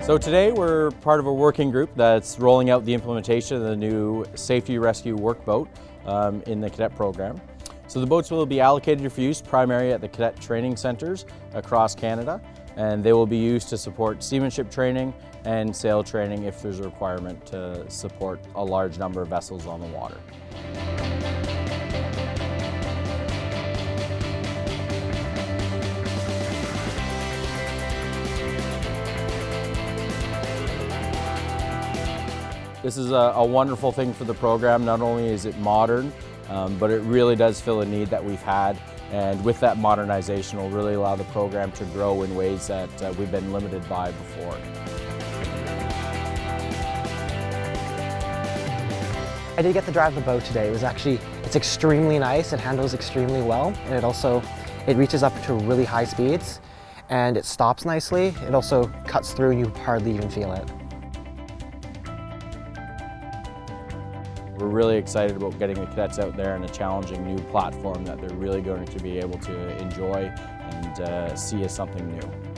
So today we're part of a working group that's rolling out the implementation of the new Safety Rescue Workboat in the cadet program. So the boats will be allocated for use primarily at the cadet training centers across Canada, and they will be used to support seamanship training and sail training if there's a requirement to support a large number of vessels on the water. This is a wonderful thing for the program. Not only is it modern, but it really does fill a need that we've had. And with that modernization, will really allow the program to grow in ways that we've been limited by before. I did get to drive the boat today. It's extremely nice, it handles extremely well, and it reaches up to really high speeds, and it stops nicely. It also cuts through and you hardly even feel it. We're really excited about getting the cadets out there in a challenging new platform that they're really going to be able to enjoy and see as something new.